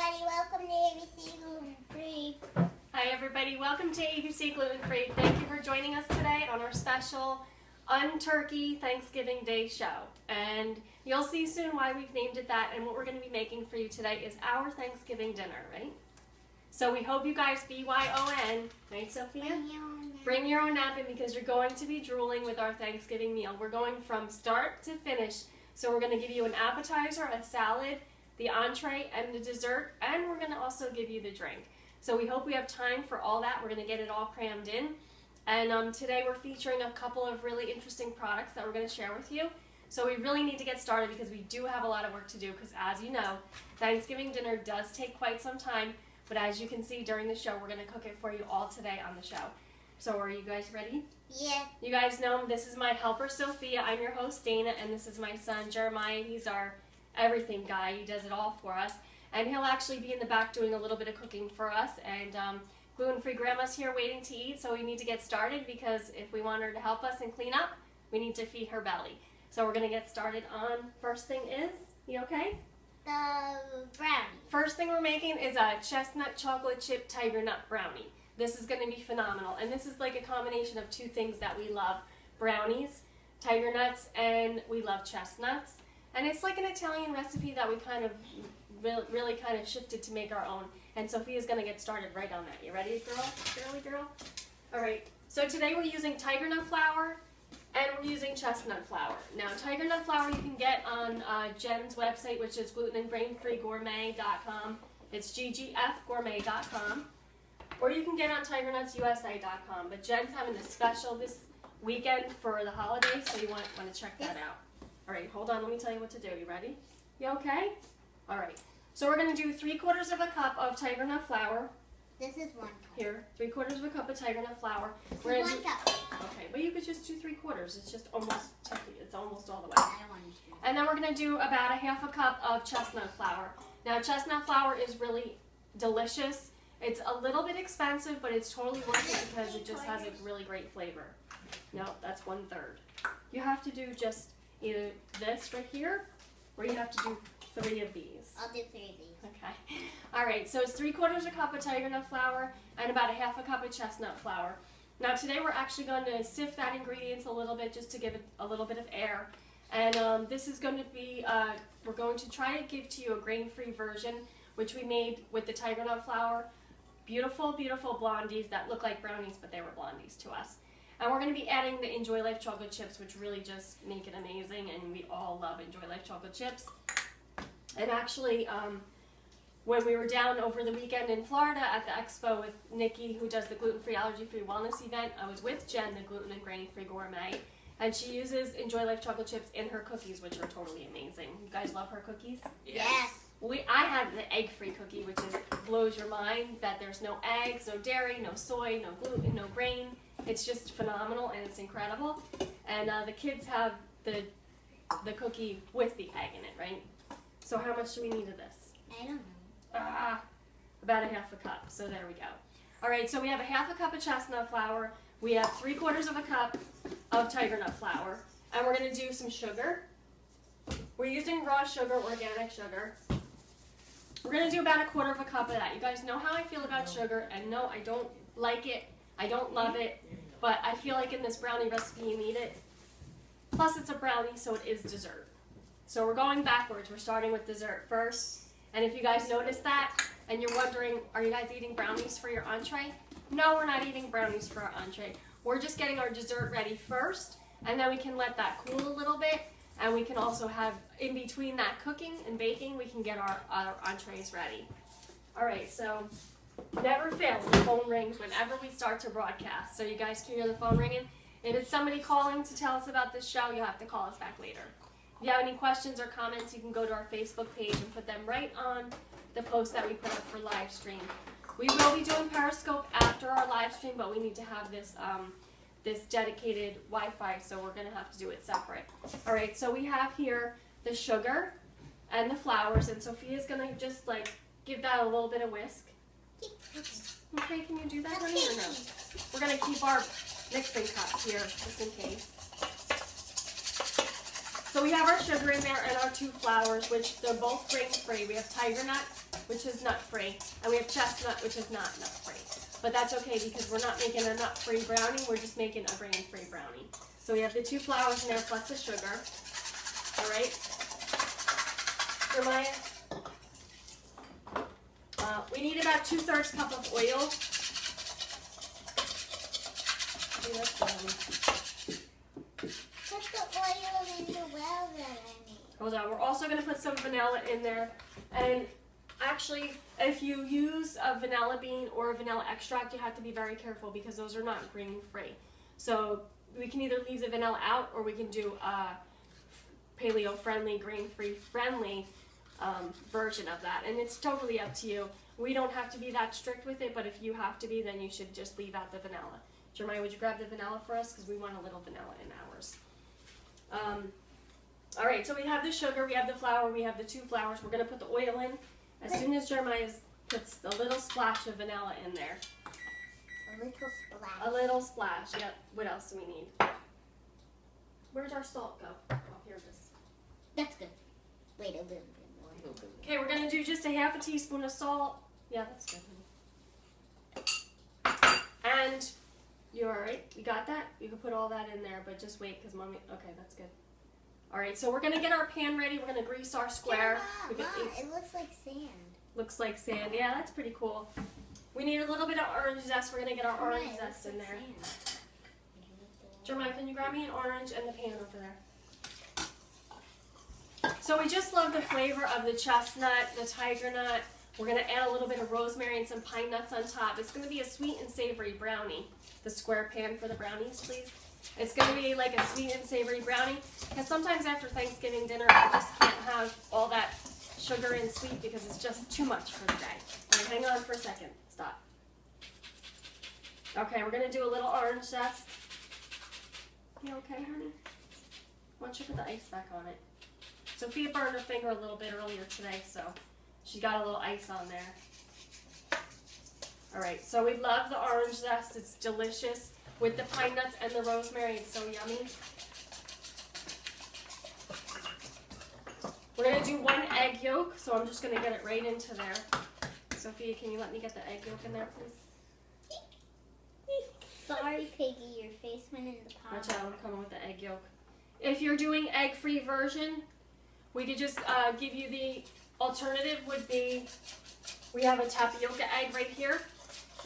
everybody, welcome to ABC Gluten Free. Hi everybody, welcome to ABC Gluten Free. Thank you for joining us today on our special Unturkey Thanksgiving Day show. And you'll see soon why we've named it that, and what we're going to be making for you today is our Thanksgiving dinner, right? So we hope you guys, BYON, right Sophia? Bring your own napkin because you're going to be drooling with our Thanksgiving meal. We're going from start to finish. So we're going to give you an appetizer, a salad, the entree, and the dessert, and we're going to also give you the drink. So we hope we have time for all that. We're going to get it all crammed in. And today we're featuring a couple of really interesting products that we're going to share with you. So we really need to get started because we do have a lot of work to do because, as you know, Thanksgiving dinner does take quite some time. But as you can see during the show, we're going to cook it for you all today on the show. So are you guys ready? Yeah. You guys know this is my helper, Sophia. I'm your host, Dana, and this is my son, Jeremiah. He's our everything guy. He does it all for us. And he'll actually be in the back doing a little bit of cooking for us. And gluten-free grandma's here waiting to eat, so we need to get started because if we want her to help us and clean up, we need to feed her belly. So we're going to get started on, first thing is, you okay? The brownie. First thing we're making is a chestnut chocolate chip tiger nut brownie. This is going to be phenomenal. And this is like a combination of two things that we love. Brownies, tiger nuts, and we love chestnuts. And it's like an Italian recipe that we kind of really kind of shifted to make our own. And Sophia's going to get started right on that. You ready, girly girl? All right. So today we're using tiger nut flour and we're using chestnut flour. Now, tiger nut flour you can get on Jen's website, which is glutenandgrainfreegourmet.com. It's ggfgourmet.com. Or you can get on tigernutsusa.com. But Jen's having a special this weekend for the holidays, so you want to check that out. All right, hold on. Let me tell you what to do. You ready? You okay? All right. So we're going to do 3/4 of a cup of tiger nut flour. This is 1 cup. Here, 3/4 of a cup of tiger nut flour. This is 1 cup. Okay, but you could just do 3/4. It's just almost, it's almost all the way. I don't want to. And then we're going to do about 1/2 cup of chestnut flour. Now, chestnut flour is really delicious. It's a little bit expensive, but it's totally worth it because it just has a really great flavor. No, that's 1/3. You have to do just either this right here, or you have to do 3 of these. I'll do 3 of these. Okay. All right, so it's 3/4 a cup of tiger nut flour and about 1/2 cup of chestnut flour. Now today we're actually going to sift that ingredients a little bit just to give it a little bit of air. And this is going to be, we're going to try to give to you a grain-free version, which we made with the tiger nut flour. Beautiful, beautiful blondies that look like brownies, but they were blondies to us. And we're going to be adding the Enjoy Life chocolate chips, which really just make it amazing, and we all love Enjoy Life chocolate chips. And actually, when we were down over the weekend in Florida at the expo with Nikki, who does the gluten-free, allergy-free wellness event, I was with Jen, the gluten and grain-free gourmet, and she uses Enjoy Life chocolate chips in her cookies, which are totally amazing. You guys love her cookies? Yes. I had the egg-free cookie, which blows your mind that there's no eggs, no dairy, no soy, no gluten, no grain. It's just phenomenal and it's incredible. And the kids have the cookie with the egg in it, right? So how much do we need of this? I don't know. About 1/2 cup. So there we go. All right, so we have 1/2 cup of chestnut flour. We have 3/4 of a cup of tiger nut flour. And we're going to do some sugar. We're using raw sugar, organic sugar. We're going to do about 1/4 of a cup of that. You guys know how I feel about sugar, and no, I don't like it. I don't love it, but I feel like in this brownie recipe you need it. Plus it's a brownie, so it is dessert. So we're going backwards. We're starting with dessert first. And if you guys noticed that, and you're wondering, are you guys eating brownies for your entree? No, we're not eating brownies for our entree. We're just getting our dessert ready first, and then we can let that cool a little bit. And we can also have, in between that cooking and baking, we can get our entrees ready. All right, so never fails, the phone rings whenever we start to broadcast. So you guys can hear the phone ringing. If it's somebody calling to tell us about this show, you'll have to call us back later. If you have any questions or comments, you can go to our Facebook page and put them right on the post that we put up for live stream. We will be doing Periscope after our live stream, but we need to have this this dedicated Wi-Fi, so we're going to have to do it separate. All right, so we have here the sugar and the flours, and Sophia's going to just like give that a little bit of whisk. Okay, can you do that, honey, or no? We're going to keep our mixing cups here, just in case. So we have our sugar in there and our 2 flours, which they're both grain-free. We have tiger nut which is nut-free, and we have chestnut, which is not nut-free. But that's okay because we're not making a nut-free brownie, we're just making a grain-free brownie. So we have the 2 flours in there plus the sugar. All right. Jeremiah, we need about 2/3 cup of oil. Put the oil in the well that I made. Hold on, we're also going to put some vanilla in there. And actually, if you use a vanilla bean or a vanilla extract, you have to be very careful because those are not grain-free. So we can either leave the vanilla out or we can do a paleo-friendly, grain-free friendly version of that. And it's totally up to you. We don't have to be that strict with it, but if you have to be, then you should just leave out the vanilla. Jeremiah, would you grab the vanilla for us? Because we want a little vanilla in ours. All right, so we have the sugar, we have the flour, we have the 2 flours. We're going to put the oil in. As soon as Jeremiah puts a little splash of vanilla in there. A little splash. A little splash, yep. What else do we need? Where's our salt go? Oh, here it is. That's good. Wait, a little bit more. Okay, we're going to do just a half a teaspoon of salt. Yeah, that's good. And you're all right? You got that? You can put all that in there, but just wait because Mommy... Okay, that's good. All right, so we're going to get our pan ready. We're going to grease our square. Mom, it looks like sand. Looks like sand. Yeah, that's pretty cool. We need a little bit of orange zest. We're going to get our orange zest in there. Jeremiah, can you grab me an orange and the pan over there? So we just love the flavor of the chestnut, the tiger nut. We're going to add a little bit of rosemary and some pine nuts on top. It's going to be a sweet and savory brownie. The square pan for the brownies, please. It's going to be like a sweet and savory brownie. Because sometimes after Thanksgiving dinner, I just can't have all that sugar and sweet because it's just too much for the day. All right, hang on for a second. Stop. Okay, we're going to do a little orange zest. You okay, honey? Why don't you put the ice back on it? Sophia burned her finger a little bit earlier today, so she got a little ice on there. All right, so we love the orange zest. It's delicious with the pine nuts and the rosemary. It's so yummy. We're going to do 1 egg yolk, so I'm just going to get it right into there. Sophia, can you let me get the egg yolk in there, please? Sorry, Piggy, your face went in the pot. Watch out, I'm coming with the egg yolk. If you're doing egg-free version, we could just give you the alternative would be, we have a tapioca egg right here.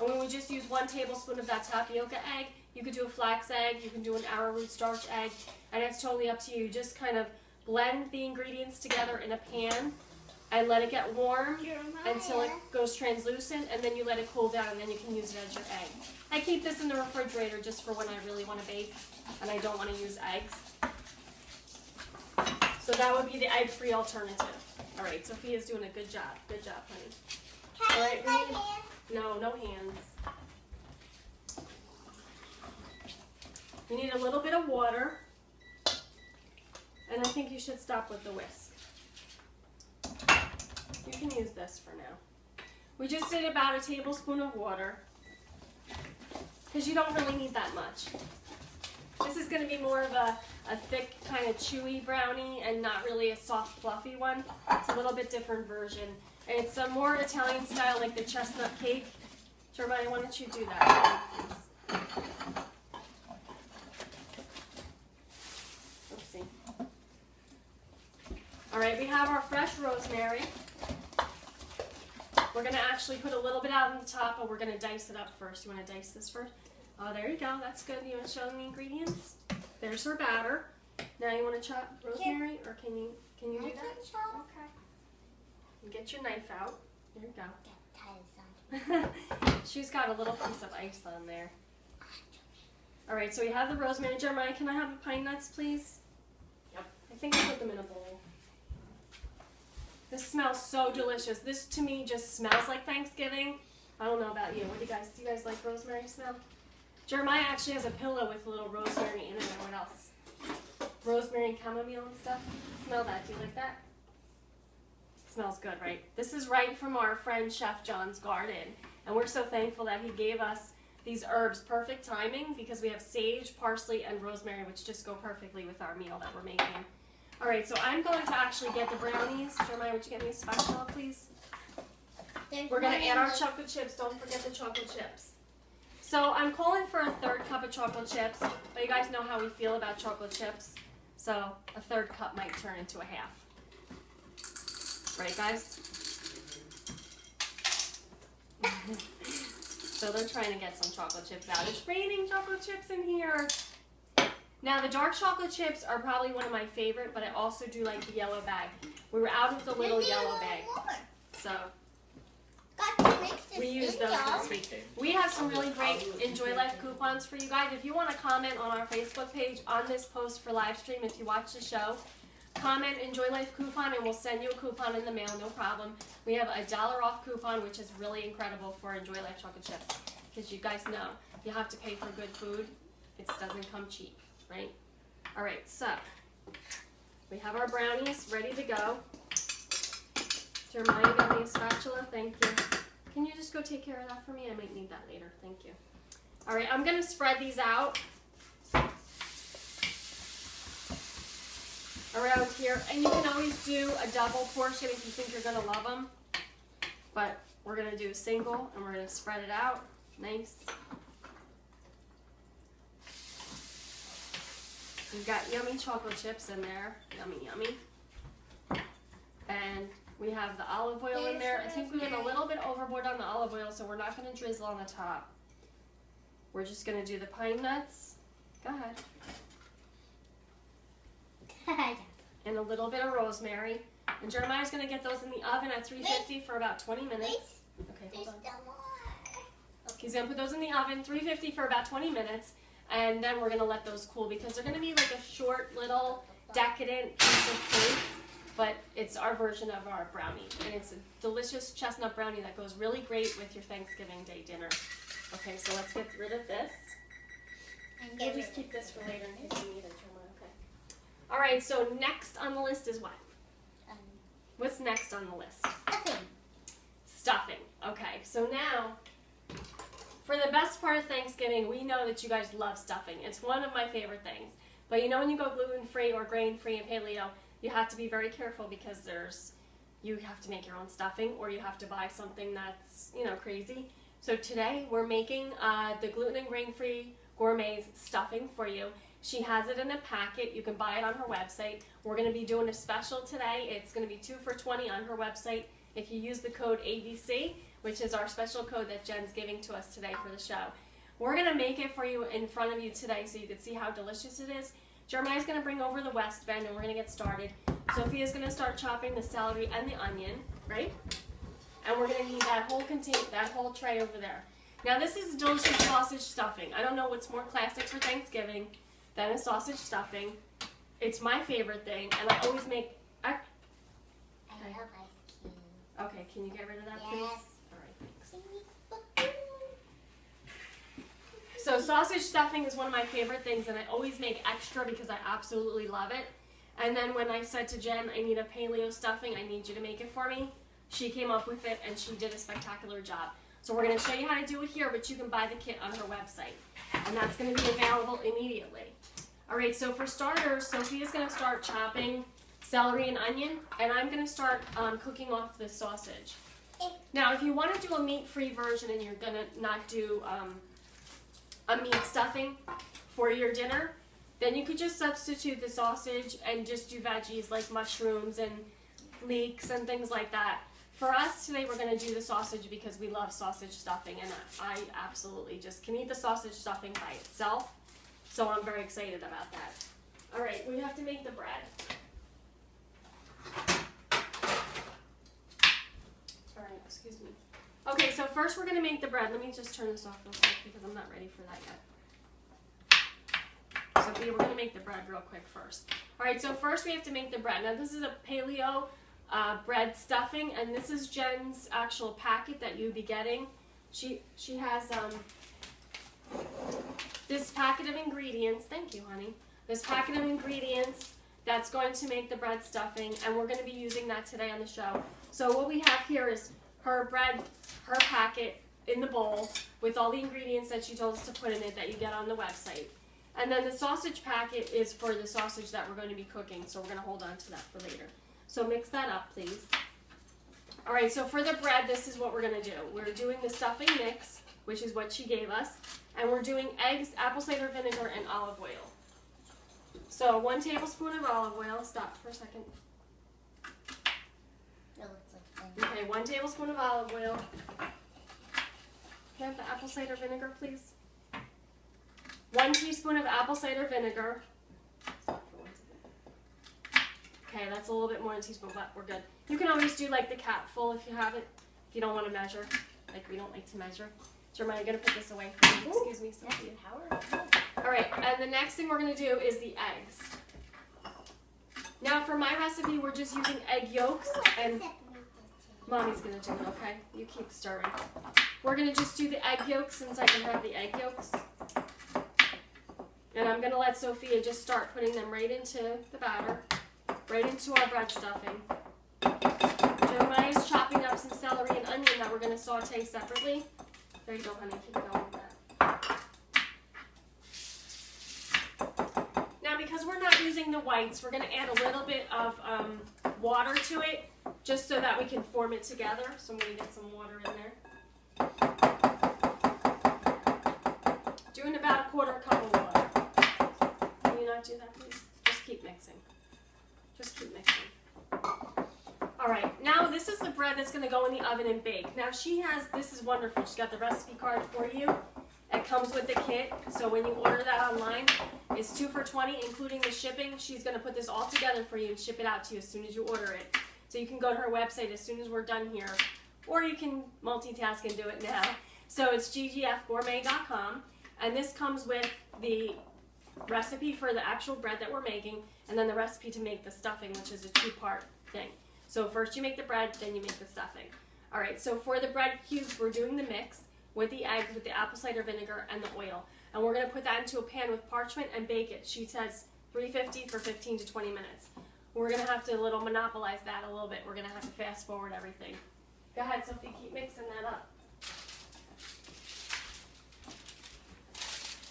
And we would just use 1 tablespoon of that tapioca egg. You could do a flax egg, you can do an arrowroot starch egg, and it's totally up to you. Just kind of blend the ingredients together in a pan and let it get warm until it goes translucent, and then you let it cool down, and then you can use it as your egg. I keep this in the refrigerator just for when I really want to bake and I don't want to use eggs. So that would be the egg-free alternative. All right, Sophia's doing a good job. Good job, honey. All right, no hands. You need a little bit of water, and I think you should stop with the whisk. You can use this for now. We just did about a tablespoon of water, because you don't really need that much. This is going to be more of a thick, kind of chewy brownie and not really a soft, fluffy one. It's a little bit different version. It's a more Italian style, like the chestnut cake. Jeremiah, why don't you do that, please? Let's see. All right, we have our fresh rosemary. We're going to actually put a little bit out on the top, but we're going to dice it up first. You want to dice this first? Oh, there you go. That's good. You want to show them the ingredients? There's her batter. Now you want to chop rosemary, or can you do that? Okay. You get your knife out. There you go. She's got a little piece of ice on there. All right, so we have the rosemary. Jeremiah, can I have the pine nuts, please? Yep. I think I put them in a bowl. This smells so delicious. This, to me, just smells like Thanksgiving. I don't know about you. What do you guys like rosemary smell? Jeremiah actually has a pillow with a little rosemary in it. And what else? Rosemary and chamomile and stuff. Smell that. Do you like that? Smells good, right? This is right from our friend Chef John's garden. And we're so thankful that he gave us these herbs. Perfect timing because we have sage, parsley, and rosemary, which just go perfectly with our meal that we're making. All right, so I'm going to actually get the brownies. Jeremiah, would you get me a spatula, please? We're gonna add our chocolate chips. Don't forget the chocolate chips. So I'm calling for a 1/3 cup of chocolate chips, but you guys know how we feel about chocolate chips. So a 1/3 cup might turn into a 1/2. Right, guys? So they're trying to get some chocolate chips out. It's raining chocolate chips in here. Now the dark chocolate chips are probably one of my favorite, but I also do like the yellow bag. We were out of the little yellow bag, so we use those this week. We have some really great Enjoy Life coupons for you guys. If you want to comment on our Facebook page on this post for live stream, if you watch the show, comment Enjoy Life coupon and we'll send you a coupon in the mail, no problem. We have a $1 off coupon, which is really incredible for Enjoy Life chocolate chips, because you guys know you have to pay for good food. It doesn't come cheap, right? All right, so we have our brownies ready to go. Jeremiah got me a spatula, thank you. Can you just go take care of that for me? I might need that later, thank you. All right, I'm gonna spread these out around here, and you can always do a double portion if you think you're gonna love them, but we're gonna do a single and we're gonna spread it out, nice. We've got yummy chocolate chips in there, yummy, yummy. And we have the olive oil in there. I think we went a little bit overboard on the olive oil, so we're not going to drizzle on the top. We're just going to do the pine nuts. Go ahead. And a little bit of rosemary. And Jeremiah's going to get those in the oven at 350 for about 20 minutes. Okay, hold on. He's going to put those in the oven, 350 for about 20 minutes. And then we're going to let those cool because they're going to be like a short little decadent piece of cake. But it's our version of our brownie, and it's a delicious chestnut brownie that goes really great with your Thanksgiving Day dinner. Okay, so let's get rid of this. We'll just keep this for later in case you need it, Jeremiah. Okay. All right, so next on the list is what? What's next on the list? Stuffing. Stuffing. Okay, so now, for the best part of Thanksgiving, we know that you guys love stuffing. It's one of my favorite things. But you know when you go gluten-free or grain-free and paleo, you have to be very careful because you have to make your own stuffing or you have to buy something that's, crazy. So today we're making the gluten and grain-free gourmet stuffing for you. She has it in a packet. You can buy it on her website. We're going to be doing a special today. It's going to be 2 for $20 on her website if you use the code ABC, which is our special code that Jen's giving to us today for the show. We're going to make it for you in front of you today so you can see how delicious it is. Jeremiah's going to bring over the West Bend and we're going to get started. Sophia's going to start chopping the celery and the onion, right? And we're going to need that whole tray over there. Now this is delicious sausage stuffing. I don't know what's more classic for Thanksgiving than a sausage stuffing. It's my favorite thing, and I always make... I love ice cream. Okay, can you get rid of that, please? Yes. All right, thanks. So sausage stuffing is one of my favorite things, and I always make extra because I absolutely love it. And then when I said to Jen, I need a paleo stuffing, I need you to make it for me, she came up with it, and she did a spectacular job. So we're going to show you how to do it here, but you can buy the kit on her website. And that's going to be available immediately. All right, so for starters, Sophia's going to start chopping celery and onion, and I'm going to start cooking off the sausage. Now, if you want to do a meat-free version and you're going to not do a meat stuffing for your dinner, then you could just substitute the sausage and just do veggies like mushrooms and leeks and things like that. For us today, we're going to do the sausage because we love sausage stuffing, and I absolutely just can eat the sausage stuffing by itself, so I'm very excited about that. All right, we have to make the bread. All right, excuse me. Okay, so first we're going to make the bread. Let me just turn this off real quick because I'm not ready for that yet. Sophia, we're going to make the bread real quick first. All right, so first we have to make the bread. Now this is a paleo bread stuffing, and this is Jen's actual packet that you'd be getting. She has this packet of ingredients. Thank you, honey. This packet of ingredients that's going to make the bread stuffing, and we're going to be using that today on the show. So what we have here is her bread, her packet in the bowl with all the ingredients that she told us to put in it that you get on the website. And then the sausage packet is for the sausage that we're going to be cooking, so we're going to hold on to that for later. So mix that up, please. All right, so for the bread, this is what we're gonna do. We're doing the stuffing mix, which is what she gave us, and we're doing eggs, apple cider vinegar, and olive oil. So 1 tablespoon of olive oil. Stop for a second. It looks like vinegar. Okay, 1 tablespoon of olive oil. Can I have the apple cider vinegar, please? 1 teaspoon of apple cider vinegar. Okay, that's a little bit more than a teaspoon, but we're good. You can always do like the capful if you have it, if you don't want to measure. Like we don't like to measure. Jeremiah, I'm going to put this away for you. Excuse me, Sophia. All right, and the next thing we're going to do is the eggs. Now for my recipe, we're just using egg yolks, and Mommy's going to do it, okay? You keep stirring. We're going to just do the egg yolks since I can have the egg yolks. And I'm going to let Sophia just start putting them right into the batter, right into our bread stuffing. Jeremiah's chopping up some celery and onion that we're going to saute separately. There you go, honey. Keep going with that. Now, because we're not using the whites, we're going to add a little bit of water to it, just so that we can form it together. So I'm going to get some water in there. Doing about 1/4 cup of water. Can you not do that, please? Just keep mixing. Just keep mixing. All right, now this is the bread that's going to go in the oven and bake. Now this is wonderful. She's got the recipe card for you. It comes with the kit, so when you order that online, it's 2 for $20, including the shipping. She's going to put this all together for you and ship it out to you as soon as you order it. So you can go to her website as soon as we're done here, or you can multitask and do it now. So it's ggfgourmet.com, and this comes with the recipe for the actual bread that we're making, and then the recipe to make the stuffing, which is a 2-part thing. So first you make the bread, then you make the stuffing. All right, so for the bread cubes, we're doing the mix with the eggs, with the apple cider vinegar, and the oil. And we're going to put that into a pan with parchment and bake it. She says 350 for 15 to 20 minutes. We're going to have to monopolize that a little bit. We're going to have to fast forward everything. Go ahead, Sophie, keep mixing that up.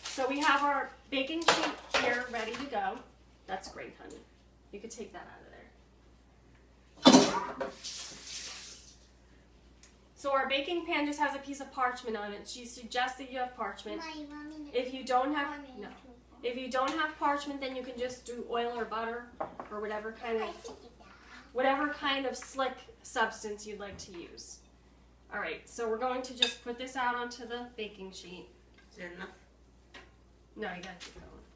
So we have our baking sheet here ready to go. That's great, honey. You could take that out of there. So our baking pan just has a piece of parchment on it. She suggests that you have parchment. If you don't have parchment, then you can just do oil or butter or whatever kind of slick substance you'd like to use. All right, so we're going to just put this out onto the baking sheet. Is there enough? No, you gotta keep going.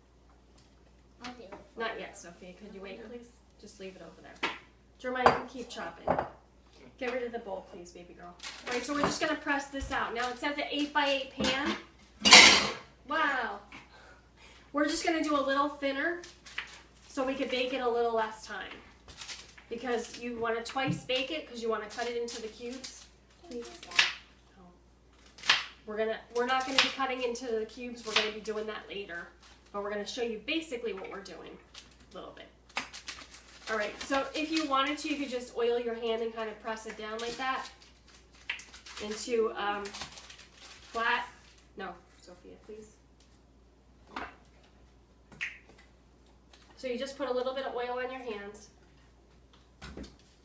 I'll do it. Not yet, Sophia. Could you wait, please? Just leave it over there. Jeremiah, you can keep chopping. Get rid of the bowl, please, baby girl. All right, so we're just going to press this out. Now, it says an 8x8 pan. Wow. We're just going to do a little thinner so we could bake it a little less time. Because you want to twice bake it because you want to cut it into the cubes. Please. We're not going to be cutting into the cubes. We're going to be doing that later. But we're going to show you basically what we're doing a little bit. All right, so if you wanted to, you could just oil your hand and kind of press it down like that into flat. No, Sophia, please. So you just put a little bit of oil on your hands,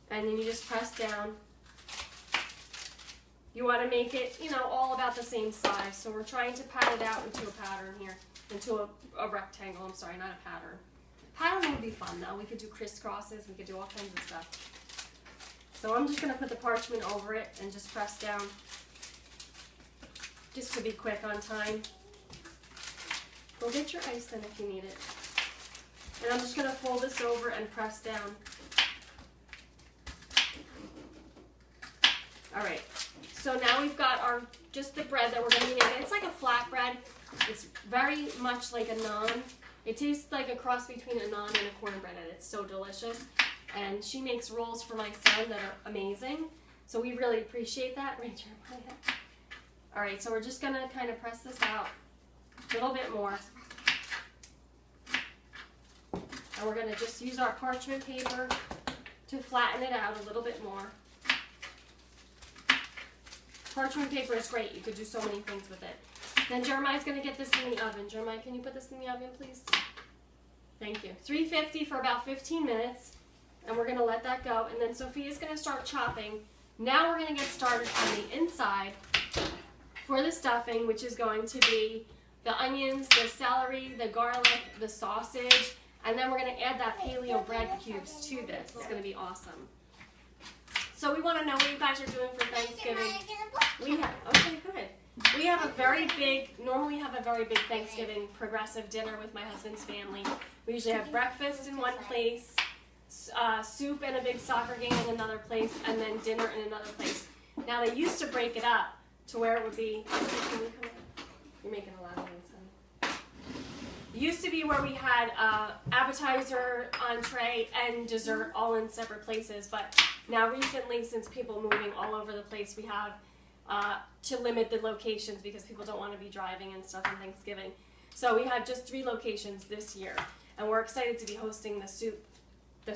and then you just press down. You want to make it, all about the same size. So we're trying to pat it out into a pattern here, into a rectangle. I'm sorry, not a pattern. Pattern would be fun though. We could do crisscrosses. We could do all kinds of stuff. So I'm just going to put the parchment over it and just press down, just to be quick on time. Go get your ice then if you need it. And I'm just going to fold this over and press down. All right. So now we've got just the bread that we're going to be making. It's like a flat bread. It's very much like a naan. It tastes like a cross between a naan and a cornbread, and it's so delicious. And she makes rolls for my son that are amazing. So we really appreciate that. Right, Jeremiah? All right, so we're just going to kind of press this out a little bit more. And we're going to just use our parchment paper to flatten it out a little bit more. Parchment paper is great. You could do so many things with it. Then Jeremiah's going to get this in the oven. Jeremiah, can you put this in the oven, please? Thank you. 350 for about 15 minutes. And we're going to let that go. And then Sophia's going to start chopping Now we're going to get started on the inside for the stuffing, which is going to be the onions, the celery, the garlic, the sausage, and then we're going to add that paleo bread cubes to this. It's going to be awesome. So we want to know what you guys are doing for Thanksgiving. Okay, good. We have a very big, normally have a very big Thanksgiving progressive dinner with my husband's family. We usually have breakfast in one place, soup and a big soccer game in another place, and then dinner in another place. Now they used to break it up to where it would be, you're making a lot of noise, honey. It used to be where we had appetizer, entree, and dessert all in separate places, but now recently, since people moving all over the place, we have to limit the locations because people don't want to be driving and stuff on Thanksgiving. So we have just 3 locations this year, and we're excited to be hosting the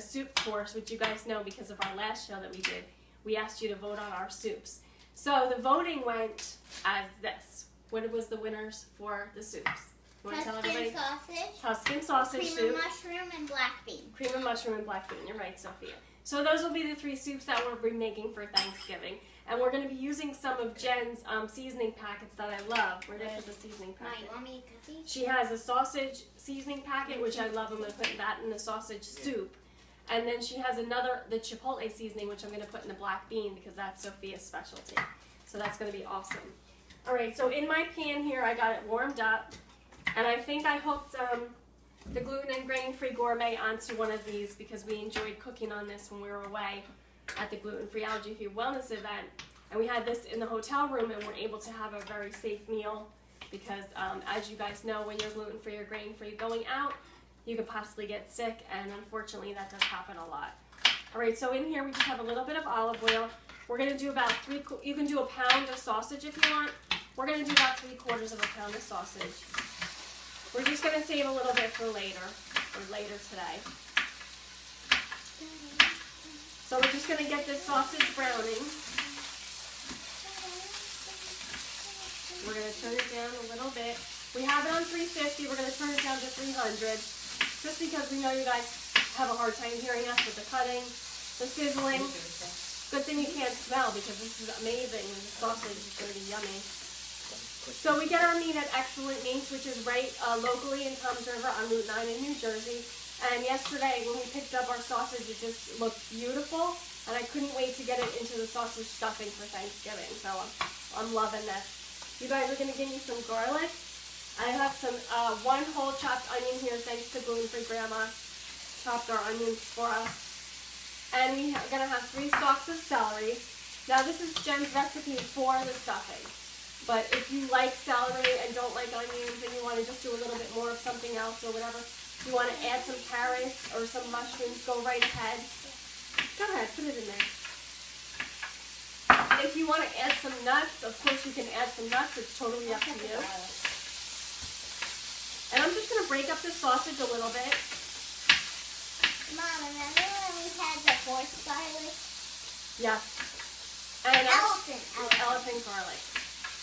soup course, which you guys know because of our last show that we did. We asked you to vote on our soups. So the voting went as this. What was the winners for the soups? You want to tell everybody? Sausage. Tuscan sausage Cream soup. of mushroom and black bean. Cream of mushroom and black bean. You're right, Sophia. So those will be the 3 soups that we'll be making for Thanksgiving. And we're going to be using some of Jen's seasoning packets that I love. Where did I put the seasoning packet? You want me to cut these? She has a sausage seasoning packet, which I love. I'm going to put that in the sausage soup. And then she has the chipotle seasoning, which I'm going to put in the black bean because that's Sophia's specialty. So that's going to be awesome. All right, so in my pan here, I got it warmed up. And I think I hooked the gluten and grain-free gourmet onto one of these because we enjoyed cooking on this when we were away at the gluten-free allergy-free wellness event. And we had this in the hotel room and were able to have a very safe meal because as you guys know, when you're gluten-free or grain-free going out, you could possibly get sick, and unfortunately that does happen a lot. All right, so in here we just have a little bit of olive oil. We're going to do about you can do a pound of sausage if you want. We're going to do about 3/4 of a pound of sausage. We're just going to save a little bit for later, or later today. So we're just going to get this sausage browning. We're going to turn it down a little bit. We have it on 350. We're going to turn it down to 300, just because we know you guys have a hard time hearing us with the cutting, the sizzling. Good thing you can't smell because this is amazing. The sausage is going to be yummy. So we get our meat at Excellent Meats, which is right locally in Toms River on Route 9 in New Jersey. And yesterday when we picked up our sausage, it just looked beautiful. And I couldn't wait to get it into the sausage stuffing for Thanksgiving. So I'm loving this. You guys are going to give me some garlic. I have some 1 whole chopped onion here, thanks to gluten-free grandma. Chopped our onions for us. And we are going to have 3 stalks of celery. Now this is Jen's recipe for the stuffing. But if you like celery and don't like onions and you want to just do a little bit more of something else or whatever, if you want to add some carrots or some mushrooms, go right ahead. Go ahead, put it in there. If you want to add some nuts, of course you can add some nuts. It's totally up to you. And I'm just going to break up the sausage a little bit. Mom, remember when we had the horse garlic? Yes. And Elephant garlic.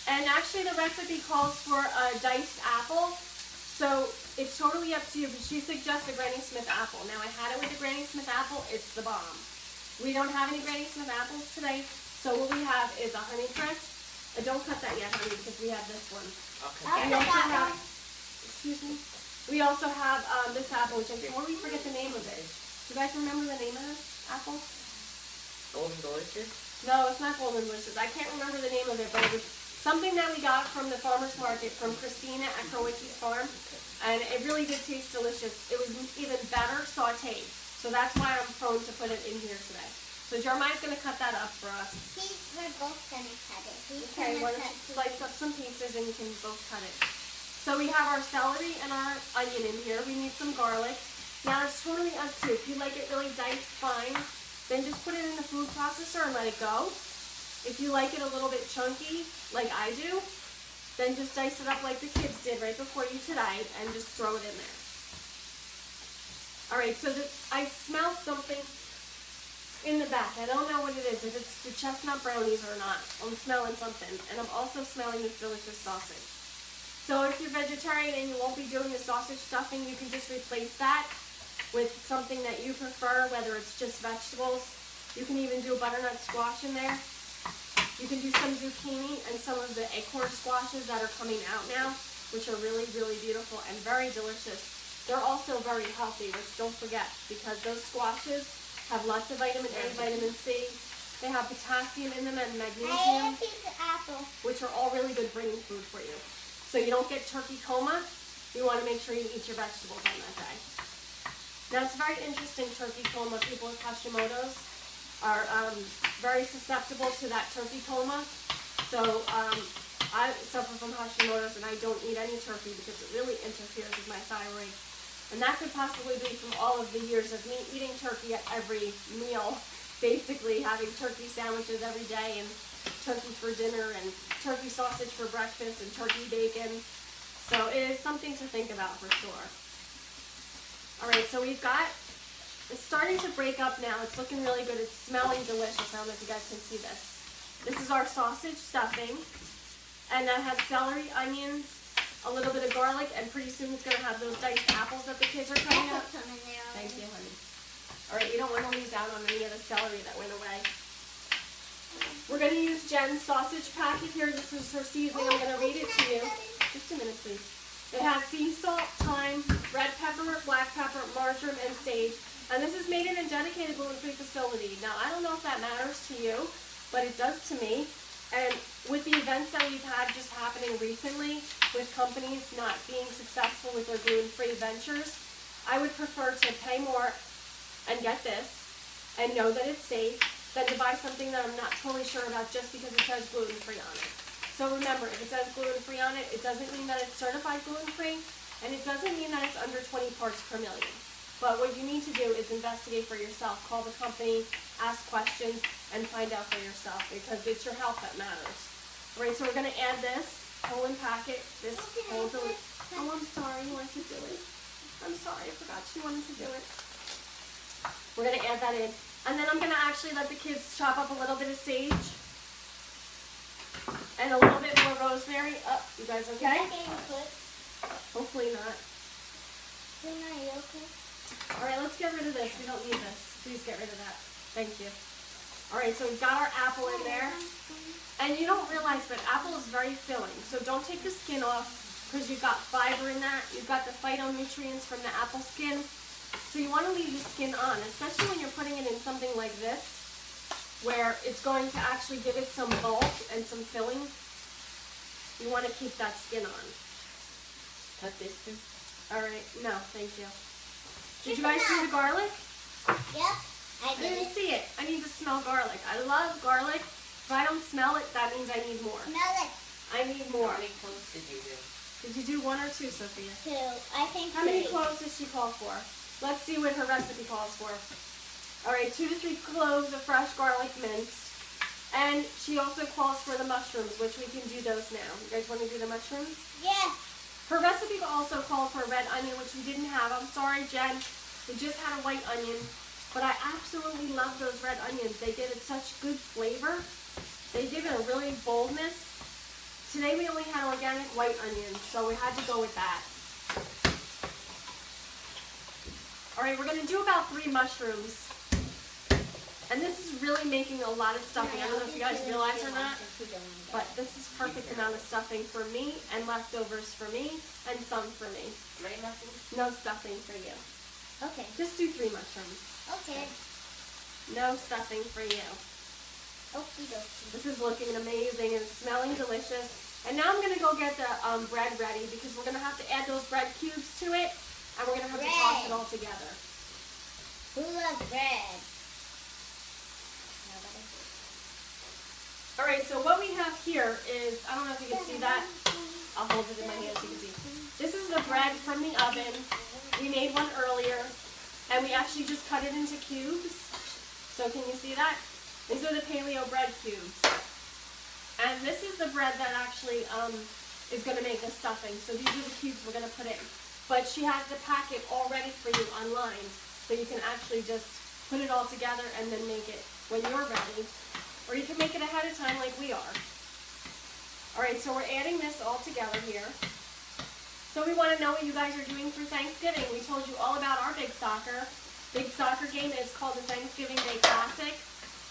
And actually the recipe calls for a diced apple. So it's totally up to you, but she suggests a Granny Smith apple. Now I had it with the Granny Smith apple. It's the bomb. We don't have any Granny Smith apples today. So what we have is a Honeycrisp. Don't cut that yet, honey, because we have this one. Okay. We also have, excuse me. We also have this apple, which I totally forget the name of it. Do you guys remember the name of this apple? Golden Delicious? No, it's not Golden Delicious. I can't remember the name of it, but it was something that we got from the farmer's market from Christina at Krowicki's Farm, and it really did taste delicious. It was even better sauteed, so that's why I'm prone to put it in here today. So Jeremiah's going to cut that up for us. We're both going to cut it. Okay, why don't you slice up some pieces and you can both cut it. So we have our celery and our onion in here. We need some garlic. Now it's totally up to you. If you like it really diced fine, then just put it in the food processor and let it go. If you like it a little bit chunky, like I do, then just dice it up like the kids did right before you today and just throw it in there. Alright, so I smell something in the back. I don't know what it is, if it's the chestnut brownies or not. I'm smelling something. And I'm also smelling this delicious sausage. So if you're vegetarian and you won't be doing the sausage stuffing, you can just replace that with something that you prefer, whether it's just vegetables You can even do a butternut squash in there. You can do some zucchini and some of the acorn squashes that are coming out now, which are really, really beautiful and very delicious. They're also very healthy, which don't forget, because those squashes have lots of vitamin A, vitamin C. They have potassium in them and I magnesium, ate a piece of apple. which are all really good brain food for you. So you don't get turkey coma. You want to make sure you eat your vegetables on that day. Now it's very interesting, turkey coma. People with Hashimoto's are very susceptible to that turkey coma. So I suffer from Hashimoto's and I don't eat any turkey because it really interferes with my thyroid. And that could possibly be from all of the years of me eating turkey at every meal, basically having turkey sandwiches every day and turkey for dinner and turkey sausage for breakfast and turkey bacon. So it is something to think about for sure. All right, so we've got, it's starting to break up now. It's looking really good. It's smelling delicious. I don't know if you guys can see this. This is our sausage stuffing, and that has celery, onions, a little bit of garlic, and pretty soon it's going to have those diced apples that the kids are cutting up. Some in there. Thank you, honey. All right, you don't want to lose out on any of the celery that went away. We're going to use Jen's sausage packet here. This is her seasoning. I'm going to read it to you. Just a minute, please. It has sea salt, thyme, red pepper, black pepper, marjoram, and sage. And this is made in a dedicated gluten-free facility. Now, I don't know if that matters to you, but it does to me. And with the events that we've had just happening recently, with companies not being successful with their gluten-free ventures, I would prefer to pay more and get this and know that it's safe than to buy something that I'm not totally sure about just because it says gluten-free on it. So remember, if it says gluten-free on it, it doesn't mean that it's certified gluten-free, and it doesn't mean that it's under 20 parts per million. But what you need to do is investigate for yourself. Call the company, ask questions, and find out for yourself, because it's your health that matters. All right, so we're going to add this whole in packet, this whole oh, I'm sorry, you wanted to do it. I'm sorry, I forgot you wanted to do it. We're going to add that in. And then I'm going to actually let the kids chop up a little bit of sage and a little bit more rosemary. Oh, you guys okay? Hopefully not. All right, let's get rid of this. We don't need this. Please get rid of that. Thank you. All right, so we've got our apple in there. And you don't realize, but apple is very filling. So don't take the skin off because you've got fiber in that. You've got the phytonutrients from the apple skin. So you want to leave the skin on, especially when you're putting it in something like this, where it's going to actually give it some bulk and some filling. You want to keep that skin on. Cut this too. All right, no, thank you. Did you guys see the garlic? Yep, I I didn't did. see it. I need to smell garlic. I love garlic. If I don't smell it, that means I need more. Smell it. I need more. How many cloves did you do? Did you do 1 or 2, Sophia? 2. I think How many 3. cloves does she call for? Let's see what her recipe calls for. All right, 2 to 3 cloves of fresh garlic minced. And she also calls for the mushrooms, which we can do those now. You guys want to do the mushrooms? Yeah. Her recipe also called for a red onion, which we didn't have. I'm sorry, Jen. We just had a white onion. But I absolutely love those red onions. They give it such good flavor. They give it a really boldness. Today we only had organic white onions, so we had to go with that. All right, we're going to do about 3 mushrooms. And this is really making a lot of stuffing. I don't know if you guys realize or not, but this is perfect amount of stuffing for me and leftovers for me and some for me. Right, mushrooms? No stuffing for you. Okay. Just do 3 mushrooms. Okay. No stuffing for you. Okie dokie. This is looking amazing and smelling delicious. And now I'm going to go get the bread ready because we're going to have to add those bread cubes to it. And we're going to have to toss it all together. Who loves bread? All right, so what we have here is, I don't know if you can see that. I'll hold it in my hand so you can see. This is the bread from the oven. We made one earlier, and we actually just cut it into cubes. So can you see that? These are the paleo bread cubes. And this is the bread that actually is going to make the stuffing. So these are the cubes we're going to put in. But she has the packet all ready for you online, so you can actually just put it all together and then make it when you're ready. Or you can make it ahead of time like we are. All right, so we're adding this all together here. So we want to know what you guys are doing for Thanksgiving. We told you all about our big soccer game. It's called the Thanksgiving Day Classic.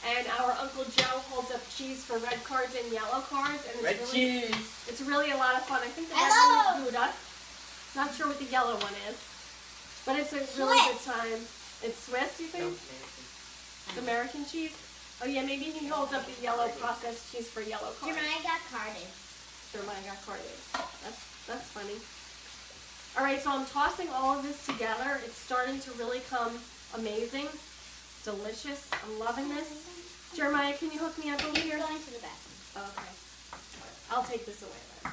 And our Uncle Joe holds up cheese for red cards and yellow cards, and Red cheese. it's really a lot of fun. I think the red Hello. one is Buddha. Not sure what the yellow one is, but it's a really good time. It's Swiss, you think? It's American cheese? Oh yeah, maybe he holds up the yellow processed cheese for yellow cards. Jeremiah got carded. Jeremiah got carded. That's funny. All right, so I'm tossing all of this together. It's starting to really come amazing, delicious. I'm loving this. Jeremiah, can you hook me up over He's here? going to the bathroom. Okay. I'll take this away then.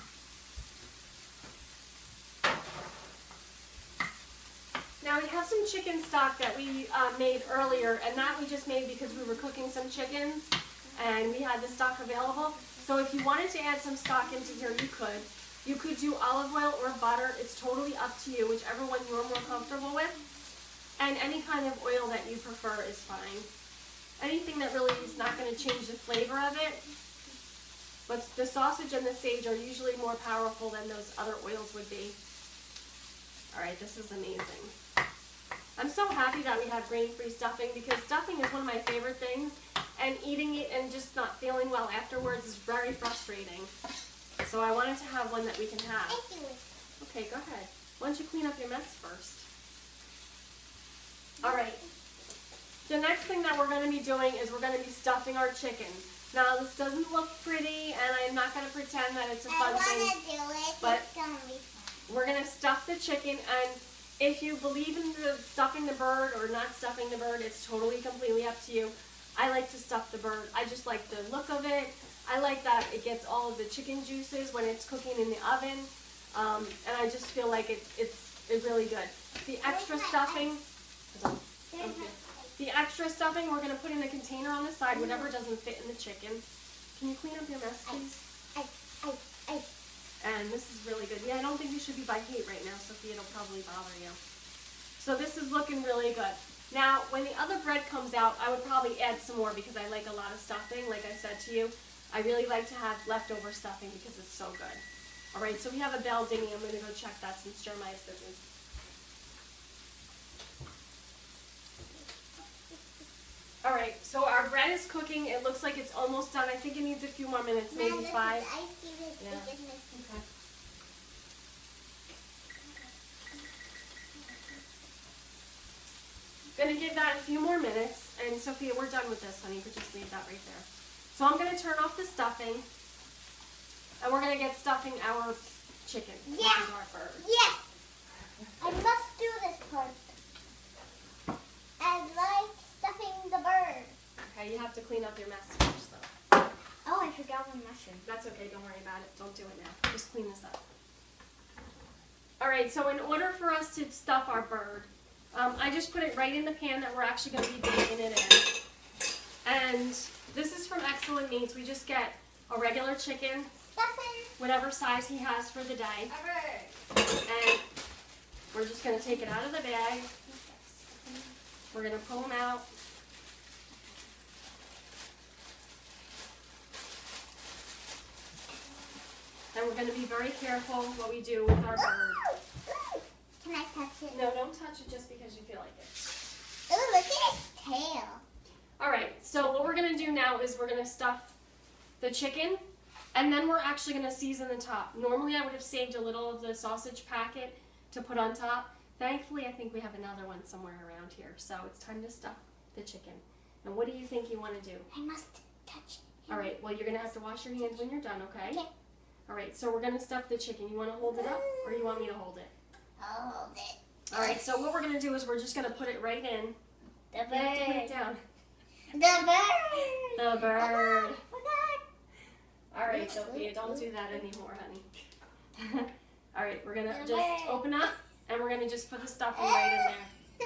Now we have some chicken stock that we made earlier, and that we just made because we were cooking some chickens, and we had the stock available. So if you wanted to add some stock into here, you could. You could do olive oil or butter. It's totally up to you, whichever one you're more comfortable with. And any kind of oil that you prefer is fine. Anything that really is not going to change the flavor of it. But the sausage and the sage are usually more powerful than those other oils would be. Alright, this is amazing. I'm so happy that we have grain-free stuffing because stuffing is one of my favorite things. And eating it and just not feeling well afterwards is very frustrating. So I wanted to have one that we can have. Thank you. Okay, go ahead. Why don't you clean up your mess first? Alright. The next thing that we're going to be doing is we're going to be stuffing our chicken. Now this doesn't look pretty and I'm not going to pretend that it's a fun thing. I want to do it. but it's going to be fun. We're going to stuff the chicken, and if you believe in the stuffing the bird or not stuffing the bird, it's totally completely up to you. I like to stuff the bird. I just like the look of it. I like that it gets all of the chicken juices when it's cooking in the oven, and I just feel like it's really good. The extra stuffing, the extra stuffing we're going to put in a container on the side, whatever doesn't fit in the chicken. Can you clean up your mess, please? And this is really good. Yeah, I don't think you should be by heat right now, Sophia. It'll probably bother you. So this is looking really good. Now, when the other bread comes out, I would probably add some more because I like a lot of stuffing, like I said to you. I really like to have leftover stuffing because it's so good. All right, so we have a bell dinging. I'm going to go check that since Jeremiah's busy. All right, so our bread is cooking. It looks like it's almost done. I think it needs a few more minutes, maybe 5. Yeah. Okay. Gonna give that a few more minutes, and Sophia, we're done with this, honey. You could just leave that right there. So I'm gonna turn off the stuffing, and we're gonna get stuffing our chicken, which is our bird. Yes. I must do this part. I like stuffing the bird. Okay, you have to clean up your mess first, though. Oh, I forgot one mushroom. That's okay. Don't worry about it. Don't do it now. Just clean this up. All right. So in order for us to stuff our bird, I just put it right in the pan that we're actually going to be baking it in. And this is from Excellent Meats. We just get a regular chicken, Stuffing. whatever size he has for the day. And we're just going to take it out of the bag. We're going to pull him out. And we're going to be very careful what we do with our bird. Can I touch it? No, don't touch it just because you feel like it. Oh, look at its tail. All right, so what we're going to do now is we're going to stuff the chicken, and then we're actually going to season the top. Normally I would have saved a little of the sausage packet to put on top. Thankfully, I think we have another one somewhere around here, so it's time to stuff the chicken. And what do you think you want to do? I must touch it. All right, well, you're going to have to wash your hands when you're done, okay? Okay. All right, so we're going to stuff the chicken. You want to hold it up, or you want me to hold it? I'll hold it. All right, so what we're going to do is we're just going to put it right in. The You have to put it bird. down. The bird. The bird. Oh, God. All right, Sophia, don't do that anymore, honey. All right, we're going to The just bird. open up, and we're going to just put the stuffing right in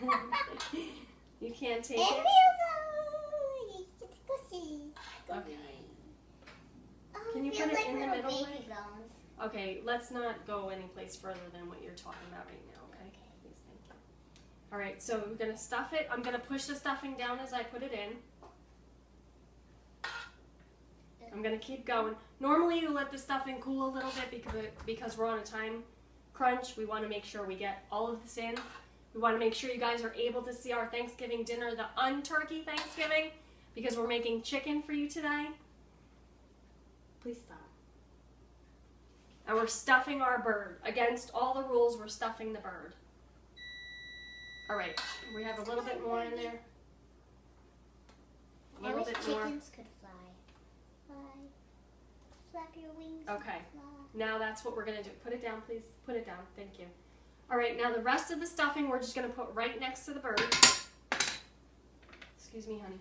there. You can't take It it? feels so squishy. Okay. Oh, Can you feels put it like in the little middle, baby bones. Okay, let's not go any place further than what you're talking about right now, okay? Please, thank you. All right, so we're going to stuff it. I'm going to push the stuffing down as I put it in. I'm going to keep going. Normally you let the stuffing cool a little bit because we're on a time crunch. We want to make sure we get all of this in. We want to make sure you guys are able to see our Thanksgiving dinner, the un-turkey Thanksgiving. because we're making chicken for you today. Please stop. And we're stuffing our bird. Against all the rules, we're stuffing the bird. All right, we have a little bit more in there. A I little wish bit more. chickens could fly. Fly. Flap your wings. and Okay. fly. Now that's what we're gonna do. Put it down, please. Put it down. Thank you. All right, now the rest of the stuffing we're just gonna put right next to the bird. Excuse me, honey.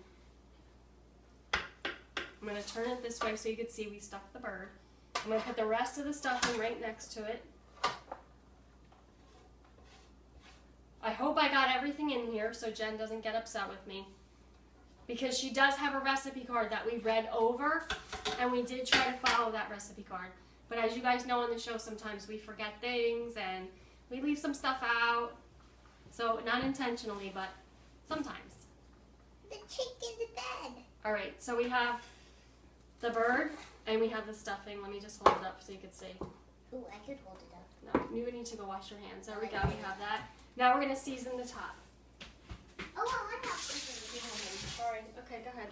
I'm gonna turn it this way so you can see we stuffed the bird. I'm gonna put the rest of the stuffing right next to it. I hope I got everything in here so Jen doesn't get upset with me. Because she does have a recipe card that we read over, and we did try to follow that recipe card. But as you guys know on the show, sometimes we forget things and we leave some stuff out. So not intentionally, but sometimes. The chicken's bed. All right, so we have the bird and we have the stuffing. Let me just hold it up so you can see. Ooh, I could hold it up. No, you would need to go wash your hands. There we go, we have that. Now we're gonna season the top. Oh, well, I have something. Sorry, okay, go ahead.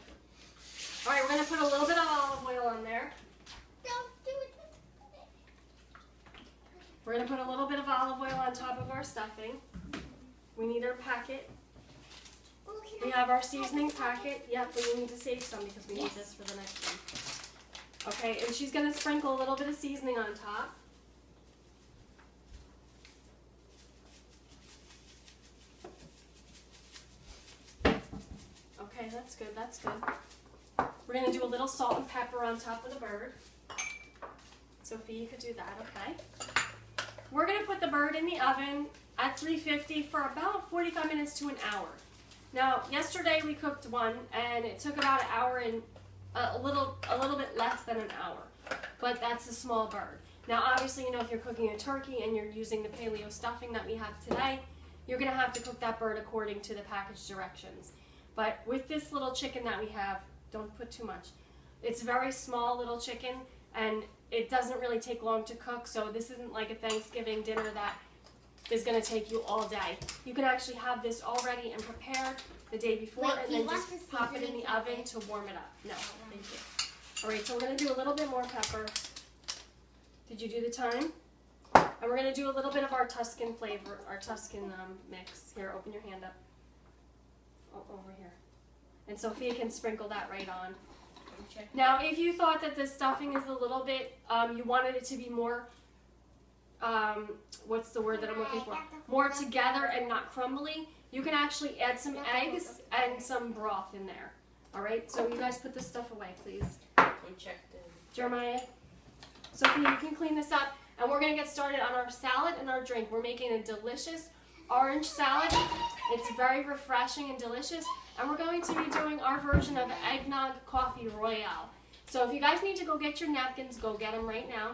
All right, we're gonna put a little bit of olive oil on there. Don't do it. We're gonna put a little bit of olive oil on top of our stuffing. We need our packet. Ooh, can We I- have our seasoning packet. Yep, but you need to save some because we need Yes. this for the next one. Okay, and she's gonna sprinkle a little bit of seasoning on top. Okay, that's good, that's good. We're gonna do a little salt and pepper on top of the bird. Sophie, you could do that, okay? We're gonna put the bird in the oven at 350 for about 45 minutes to an hour. Now, yesterday we cooked one and it took about an hour and a little bit less than an hour, but that's a small bird. Now, obviously, you know, if you're cooking a turkey and you're using the paleo stuffing that we have today, you're gonna have to cook that bird according to the package directions. But with this little chicken that we have, don't put too much. It's a very small little chicken and it doesn't really take long to cook, so this isn't like a Thanksgiving dinner that is going to take you all day. You can actually have this all ready and prepared the day before. Wait, and do you then want just the pop it in seasoning the from oven it? to warm it up. No, Oh, thank you. All right, so we're going to do a little bit more pepper. Did you do the time? And we're going to do a little bit of our Tuscan flavor, our Tuscan mix. Here, open your hand up. Oh, over here. And Sophia can sprinkle that right on. Now, if you thought that the stuffing is a little bit, you wanted it to be more, what's the word that I'm looking for? More together and not crumbly, you can actually add some eggs and some broth in there. All right, so you guys put this stuff away, please. We checked in. Jeremiah, Sophia, you can clean this up. And we're gonna get started on our salad and our drink. We're making a delicious orange salad. It's very refreshing and delicious. And we're going to be doing our version of eggnog coffee royale. So if you guys need to go get your napkins, go get them right now.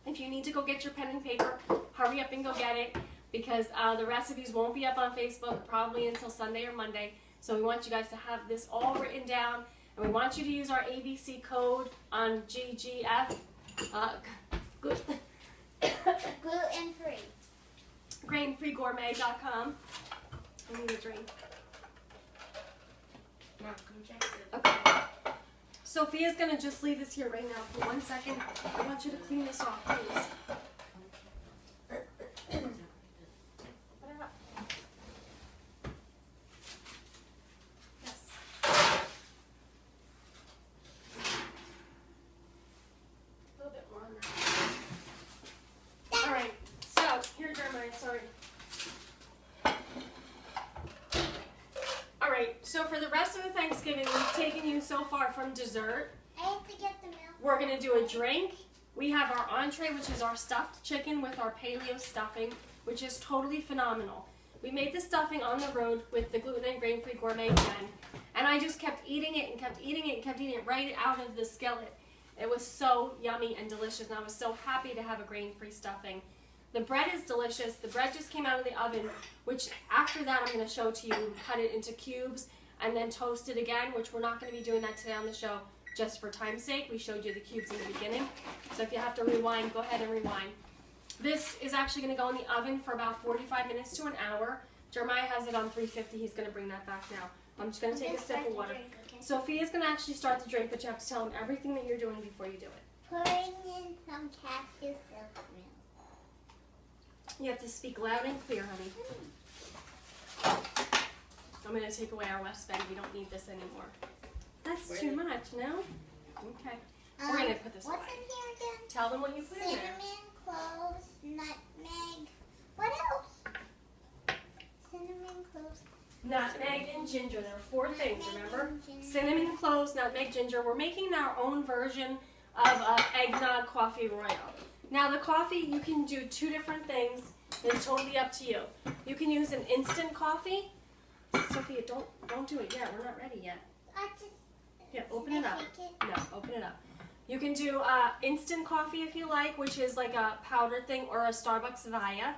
If you need to go get your pen and paper, hurry up and go get it because the recipes won't be up on Facebook probably until Sunday or Monday. So we want you guys to have this all written down. And we want you to use our ABC code on GGF. Good. Gluten-free. Grainfreegourmet.com. I need a drink. Mom, come check it. Okay. Sophia's gonna just leave this here right now for 1 second. I want you to clean this off, please. Put it up. Yes. A little bit more on there. All right. So here, Jeremiah. Sorry. All right. So for the rest of the Thanksgiving, we've taken you so far from dessert. I have to get the milk. We're gonna do a drink. We have our entree, which is our stuffed chicken with our paleo stuffing, which is totally phenomenal. We made the stuffing on the road with the Gluten and Grain Free Gourmet blend, and I just kept eating it and kept eating it and kept eating it right out of the skillet. It was so yummy and delicious, and I was so happy to have a grain-free stuffing. The bread is delicious. The bread just came out of the oven, which after that I'm gonna show to you. We cut it into cubes and then toast it again, which we're not gonna be doing that today on the show. Just for time's sake, we showed you the cubes in the beginning. So if you have to rewind, go ahead and rewind. This is actually going to go in the oven for about 45 minutes to an hour. Jeremiah has it on 350. He's going to bring that back now. I'm just gonna take a sip of water. Sophia's gonna actually start the drink, but you have to tell him everything that you're doing before you do it. Pouring in some cashew silk milk. You have to speak loud and clear, honey. I'm gonna take away our West Bend. We don't need this anymore. That's too much, no? Okay. We're gonna put this away. What's in here again? Tell them what you put in there. Cinnamon, cloves, nutmeg. What else? Cinnamon, cloves. Nutmeg and ginger. There are 4 things, Nutmeg remember? and ginger. Cinnamon, cloves, nutmeg, ginger. We're making our own version of eggnog coffee royale. Now the coffee, you can do 2 different things. It's totally up to you. You can use an instant coffee. Sophia, don't do it yet. We're not ready yet. I just. Yeah, open it up. Shake it. No, open it up. You can do instant coffee if you like, which is like a powdered thing, or a Starbucks Via,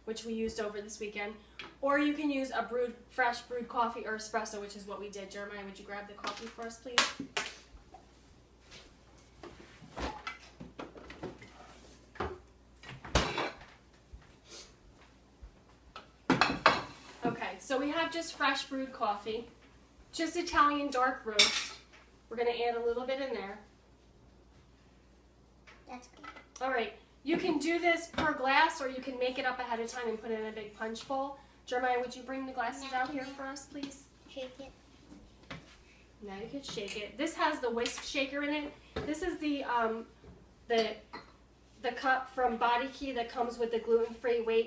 which we used over this weekend. Or you can use a fresh brewed coffee or espresso, which is what we did. Jeremiah, would you grab the coffee for us, please? Okay, so we have just fresh brewed coffee, just Italian dark roast. We're gonna add a little bit in there. That's good. All right, you can do this per glass, or you can make it up ahead of time and put it in a big punch bowl. Jeremiah, would you bring the glasses out here for us, please? Shake it. Now you can shake it. This has the whisk shaker in it. This is the cup from Body Key that comes with the gluten-free weight